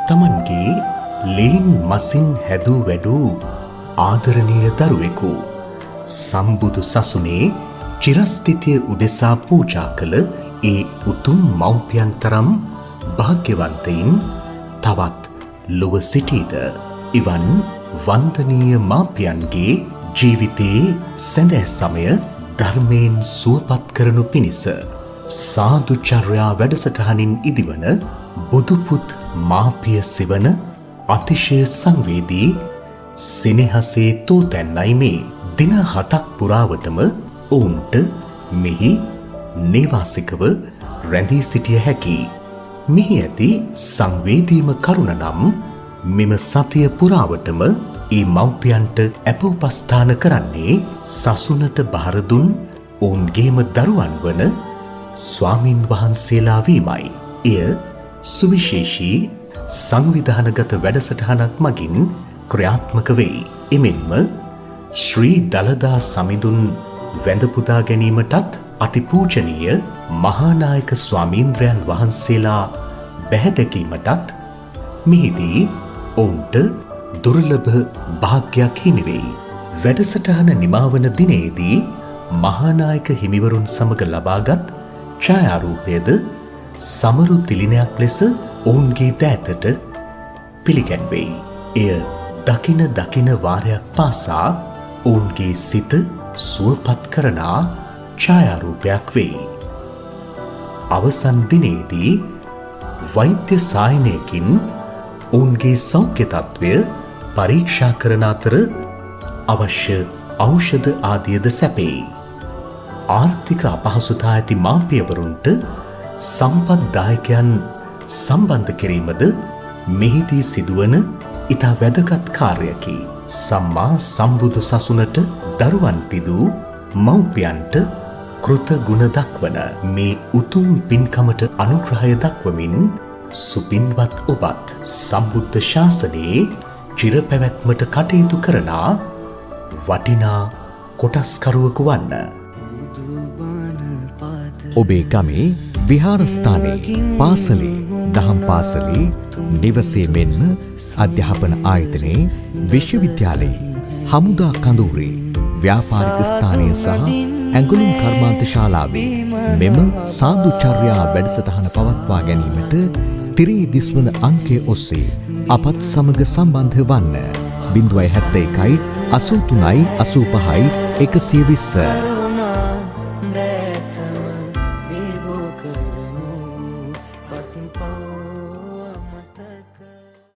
තමන්ගේ ලේන් මසින් හැදූ වැඩූ ආදරණීය දරුවෙකු සම්බුදු සසුනේ චිරස්ථිතිය උදෙසා පූජා කළ ඒ උතුම් මව්පියන් තරම් භාග්‍යවන්තයින් තවත් ලොව සිටීද? ඉවන් වන්දනීය මාපියන්ගේ ජීවිතයේ සැඳෑ සමය ධර්මයෙන් සුවපත් කරනු පිණිස සාදුචර්යා වැඩසටහනින් ඉදිවන බුදුපුත් මාපිය සිවන අතිශය සංවේදී සෙනෙහසේ තෝතැන්නයි මේ දින 7ක් පුරාවටම ඔවුන්ට මෙහි නේවාසිකව රැඳී සිටිය හැකි. මෙහි ඇති සංවේදීම කරුණ නම් මෙම සතිය පුරාවටම ඒ මව්පියන්ට අපෝපස්ථාන කරන්නේ සසුනට බහර දුන් ඔවුන්ගේම දරුවන් වන ස්වාමින් වහන්සේලා වීමයි. එය සුවිශේෂී සංවිධානගත වැඩසටහනක් මගින් ක්‍රියාත්මක වෙයි. එමෙන්ම ශ්‍රී දළදා සමිඳුන් වැඳ පුදා ගැනීමටත් අතිපූජනීය මහානායක ස්වාමීන්ද්‍රයන් වහන්සේලා බැහැදැකීමටත් මෙහිදී ඔවුන්ට දුර්ලභ භාග්‍යයක් හිමි වෙයි. වැඩසටහන නිමාවන දිනේදී මහානායක හිමිවරුන් සමග ලබාගත් ඡායාරූපයද සමරු තිලිනයක් ලෙස ඔවුන්ගේ දෑතට පිළිගැන්වෙයි. එය දකින දකින වාරයක් පාසා ඔවුන්ගේ සිත සුවපත් කරනා ඡායාරූපයක් වෙයි. අවසන් දිනේදී වෛද්‍ය සායනයකින් ඔවුන්ගේ සෞඛ්‍ය තත්ත්වය පරීක්ෂා කරන අතර අවශ්‍ය ඖෂධ ආදියද සැපෙයි. ආර්ථික අපහසුතා ඇති මාපියවරුන්ට සම්පත්දායකයන් සම්බන්ධ කිරීමද මෙහිදී සිදුවන ඉතා වැදගත් කාර්යකි. සම්මා සම්බුදු සසුනට දරුවන් පිදූ මව්පියන්ට කෘත ගුණ දක්වන මේ උතුම් පින්කමට අනුග්‍රහය දක්වමින් සුපින්වත් ඔබත් සම්බුද්ධ ශාසනයේ චිරපැවැත්මට කටයුතු කරනා වටිනා කොටස්කරුවෙකු වන්න. ඔබේ ගමේ විහාරස්ථානයේ පාසලේ දහම් පාසලේ නිවසේ මෙන්ම අධ්‍යාපන ආයතනයේ විශ්වවිද්‍යාලයේ හමුදා කඳවුරේ ව්‍යාපාරික ස්ථානයේ සහ ඇඟලුම් කර්මාන්ත ශාලාවේ මෙම සාදුචර්යා වැඩසටහන පවත්වා ගැනීමට තිරේ දිස්වන අංකය ඔස්සේ අපත් සමග සම්බන්ධ වන්න. 071 83 85 120. Simple.